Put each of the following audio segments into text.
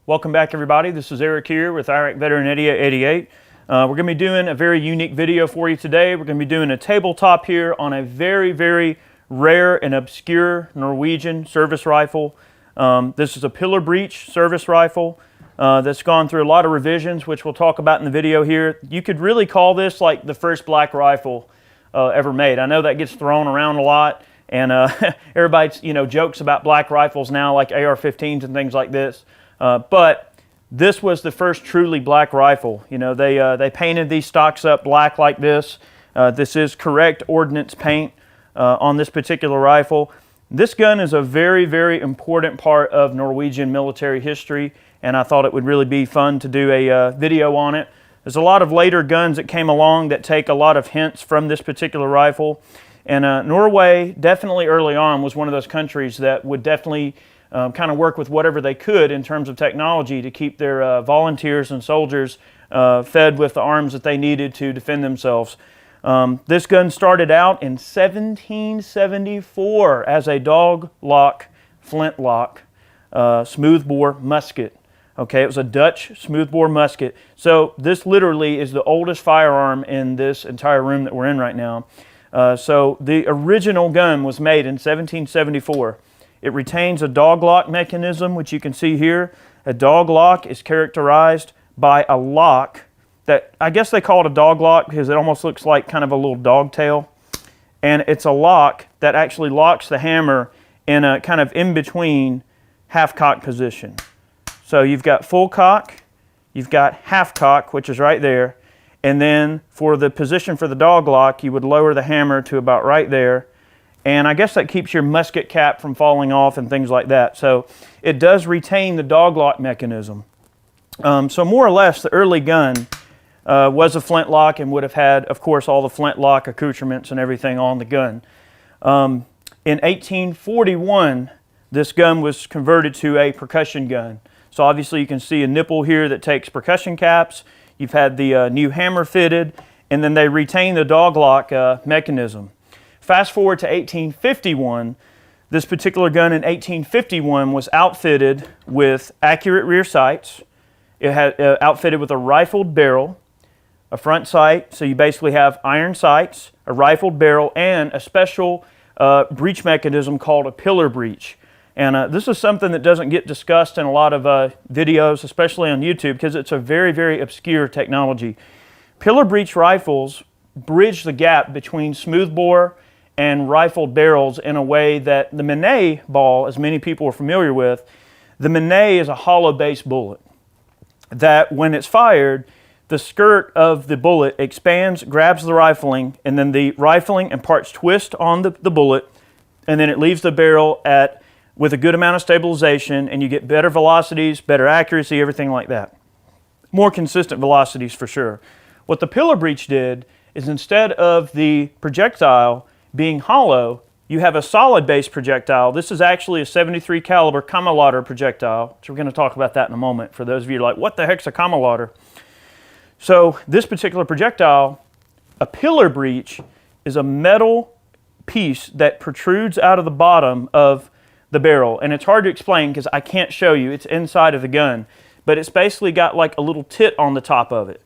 Welcome back, everybody. This is Eric here with Iraq Veteran 88. We're going to be doing a very unique video for you today. We're going to be doing a tabletop here on a very rare and obscure Norwegian service rifle. This is a Pillar Breech service rifle that's gone through a lot of revisions, which we'll talk about in the video here. You could really call this like the first black rifle ever made. I know that gets thrown around a lot, and everybody jokes about black rifles now, like AR-15s and things like this. But this was the first truly black rifle. They painted these stocks up black like this. This is correct ordnance paint on this particular rifle. This gun is a very important part of Norwegian military history, and I thought it would really be fun to do a video on it. There's a lot of later guns that came along that take a lot of hints from this particular rifle. And Norway, definitely early on, was one of those countries that would definitely kind of work with whatever they could in terms of technology to keep their volunteers and soldiers fed with the arms that they needed to defend themselves. This gun started out in 1774 as a dog-lock, flintlock, smoothbore musket. Okay, it was a Dutch smoothbore musket. So this literally is the oldest firearm in this entire room that we're in right now. So the original gun was made in 1774. It retains a dog lock mechanism, which you can see here. A dog lock is characterized by a lock that, I guess they call it a dog lock because it almost looks like kind of a little dog tail. And it's a lock that actually locks the hammer in a kind of in-between half-cock position. So you've got full cock, you've got half cock, which is right there. And then for the position for the dog lock, you would lower the hammer to about right there. And I guess that keeps your musket cap from falling off and things like that. So it does retain the dog lock mechanism. So more or less, the early gun was a flintlock and would have had, of course, all the flintlock accoutrements and everything on the gun. In 1841, this gun was converted to a percussion gun. So obviously you can see a nipple here that takes percussion caps. You've had the new hammer fitted, and then they retain the dog lock mechanism. Fast forward to 1851, this particular gun in 1851 was outfitted with accurate rear sights. It had outfitted with a rifled barrel, a front sight, so you basically have iron sights, a rifled barrel, and a special breech mechanism called a pillar breech. And this is something that doesn't get discussed in a lot of videos, especially on YouTube, because it's a very obscure technology. Pillar breech rifles bridge the gap between smoothbore and rifled barrels in a way that the Minet ball, as many people are familiar with, the Minet is a hollow base bullet that when it's fired, the skirt of the bullet expands, grabs the rifling, and then the rifling and parts twist on the bullet, and then it leaves the barrel with a good amount of stabilization, and you get better velocities, better accuracy, everything like that. More consistent velocities for sure. What the Pillar Breech did is instead of the projectile being hollow, you have a solid base projectile. This is actually a 73 caliber Kammerlader projectile. So we're going to talk about that in a moment for those of you like, what the heck's a Kammerlader? So this particular projectile, a Pillar Breech, is a metal piece that protrudes out of the bottom of the barrel. And it's hard to explain because I can't show you. It's inside of the gun. But it's basically got like a little tit on the top of it.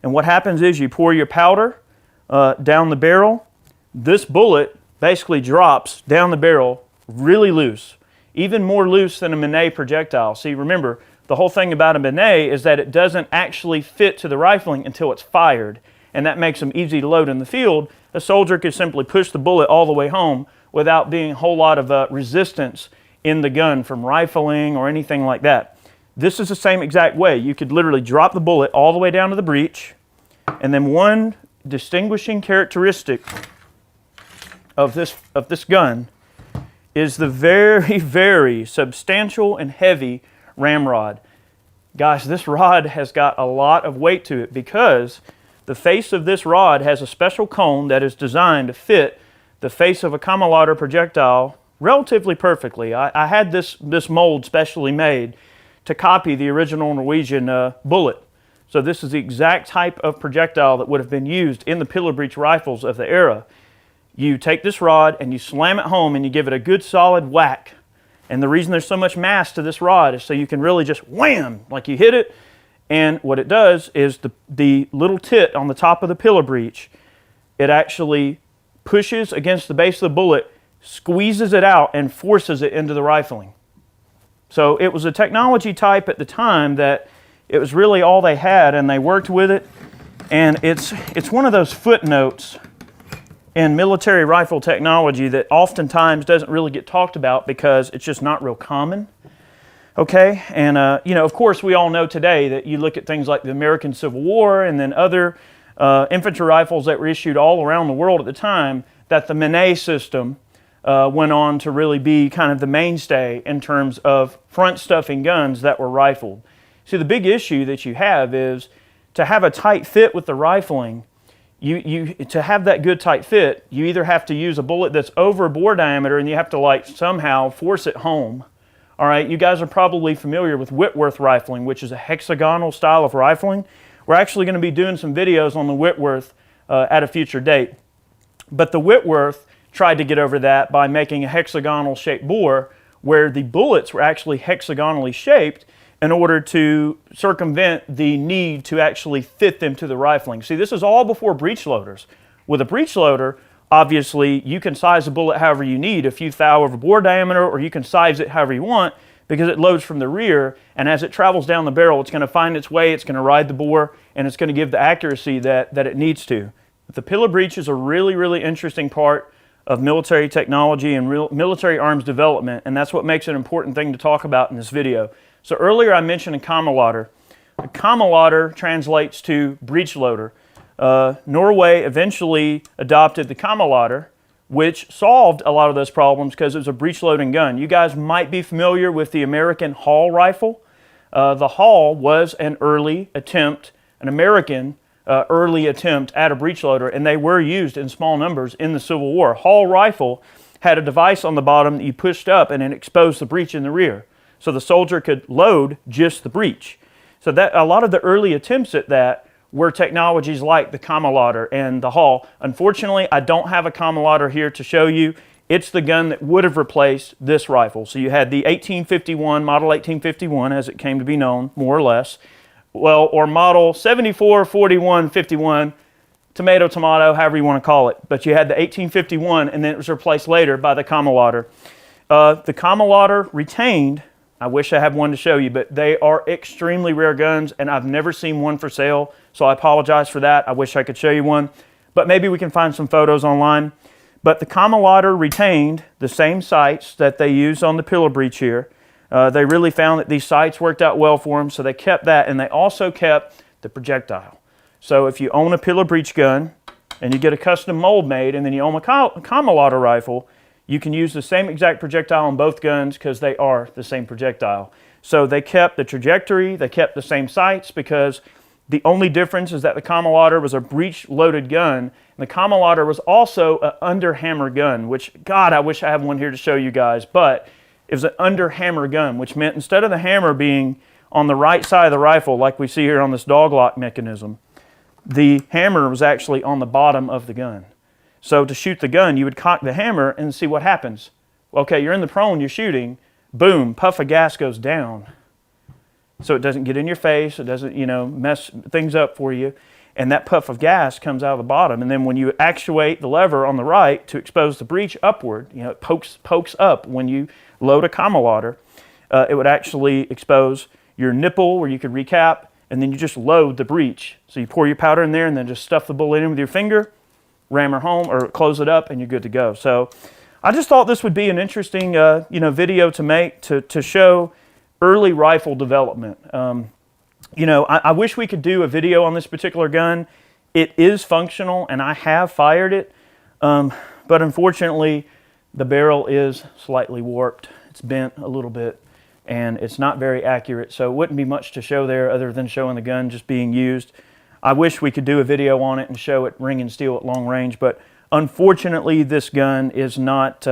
And what happens is you pour your powder down the barrel. This bullet basically drops down the barrel really loose, even more loose than a Minet projectile. See, remember, the whole thing about a Minet is that it doesn't actually fit to the rifling until it's fired, and that makes them easy to load in the field. A soldier could simply push the bullet all the way home without being a whole lot of resistance in the gun from rifling or anything like that. This is the same exact way. You could literally drop the bullet all the way down to the breech, and then one distinguishing characteristic of this gun is the very substantial and heavy Ramrod. Guys, this rod has got a lot of weight to it because the face of this rod has a special cone that is designed to fit the face of a Kammerlader projectile relatively perfectly. I had this mold specially made to copy the original Norwegian bullet. So this is the exact type of projectile that would have been used in the Pillar Breech rifles of the era. You take this rod and you slam it home and you give it a good solid whack. And the reason there's so much mass to this rod is so you can really just wham, like you hit it. And what it does is the little tit on the top of the pillar breech, it actually pushes against the base of the bullet, squeezes it out, and forces it into the rifling. So it was a technology type at the time that it was really all they had, and they worked with it. And it's one of those footnotes in military rifle technology that oftentimes doesn't really get talked about because it's just not real common. Okay, and you know, of course, we all know today that you look at things like the American Civil War and then other infantry rifles that were issued all around the world at the time, that the Menet system went on to really be kind of the mainstay in terms of front stuffing guns that were rifled. See, the big issue that you have is to have a tight fit with the rifling. To have that good tight fit, you either have to use a bullet that's over bore diameter and you have to like somehow force it home. All right, you guys are probably familiar with Whitworth Rifling, which is a hexagonal style of rifling. We're actually going to be doing some videos on the Whitworth at a future date. But the Whitworth tried to get over that by making a hexagonal shaped bore where the bullets were actually hexagonally shaped in order to circumvent the need to actually fit them to the rifling. See, this is all before breech loaders. With a breech loader, obviously, you can size the bullet however you need, a few thou over bore diameter, or you can size it however you want because it loads from the rear, and as it travels down the barrel, it's going to find its way, it's going to ride the bore, and it's going to give the accuracy that it needs to. But the pillar breech is a really, really interesting part of military technology and military arms development, and that's what makes it an important thing to talk about in this video. So earlier I mentioned a camelother. A camelother translates to breech loader. Norway eventually adopted the camelother, which solved a lot of those problems because it was a breech loading gun. You guys might be familiar with the American Hall rifle. The Hall was an early attempt, an American early attempt at a breech loader, and they were used in small numbers in the Civil War. Hall rifle had a device on the bottom that you pushed up and it exposed the breech in the rear. So the soldier could load just the breech. So that a lot of the early attempts at that were technologies like the camelother and the Hall. Unfortunately, I don't have a camelother here to show you. It's the gun that would have replaced this rifle. So you had the 1851, model 1851 as it came to be known, more or less. Well, or model 74, 41, 51, tomato, tomato, however you want to call it. But you had the 1851 and then it was replaced later by the camelother. The camelother retained, I wish I had one to show you, but they are extremely rare guns and I've never seen one for sale, so I apologize for that. I wish I could show you one, but maybe we can find some photos online. But the camelother retained the same sights that they use on the pillar breech here. They really found that these sights worked out well for them, so they kept that, and they also kept the projectile. So if you own a pillar breech gun and you get a custom mold made and then you own a camelother rifle, you can use the same exact projectile on both guns because they are the same projectile. So they kept the trajectory, they kept the same sights because the only difference is that the camelother was a breech-loaded gun, and the camelother was also an under-hammer gun, which, God, I wish I had one here to show you guys, but it was an under-hammer gun, which meant instead of the hammer being on the right side of the rifle, like we see here on this dog lock mechanism, the hammer was actually on the bottom of the gun. So to shoot the gun, you would cock the hammer and see what happens. Okay, you're in the prone, you're shooting, boom, puff of gas goes down. So it doesn't get in your face, it doesn't, you know, mess things up for you. And that puff of gas comes out of the bottom. And then when you actuate the lever on the right to expose the breech upward, you know, it pokes up when you load a camelother, it would actually expose your nipple where you could recap, and then you just load the breech. So you pour your powder in there and then just stuff the bullet in with your finger, ram her home or close it up, and you're good to go. So I just thought this would be an interesting video to make to show early rifle development. I wish we could do a video on this particular gun. It is functional and I have fired it, but unfortunately the barrel is slightly warped. It's bent a little bit and it's not very accurate, so it wouldn't be much to show there other than showing the gun just being used. I wish we could do a video on it and show it ring and steel at long range, but unfortunately this gun is not,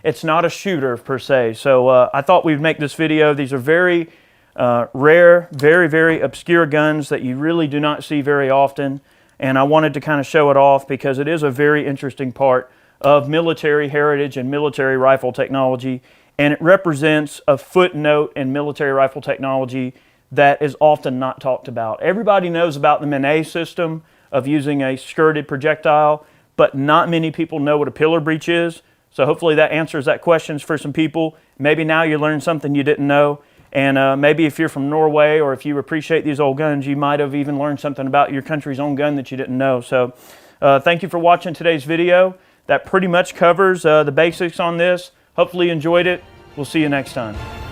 it's not a shooter per se. So I thought we'd make this video. These are very rare, very, very obscure guns that you really do not see very often, and I wanted to kind of show it off because it is a very interesting part of military heritage and military rifle technology. and it represents a footnote in military rifle technology that is often not talked about. Everybody knows about the Menet system of using a skirted projectile, but not many people know what a pillar breech is. So hopefully that answers that question for some people. Maybe now you learned something you didn't know. And maybe if you're from Norway or if you appreciate these old guns, you might have even learned something about your country's own gun that you didn't know. So thank you for watching today's video. That pretty much covers the basics on this. Hopefully you enjoyed it. We'll see you next time.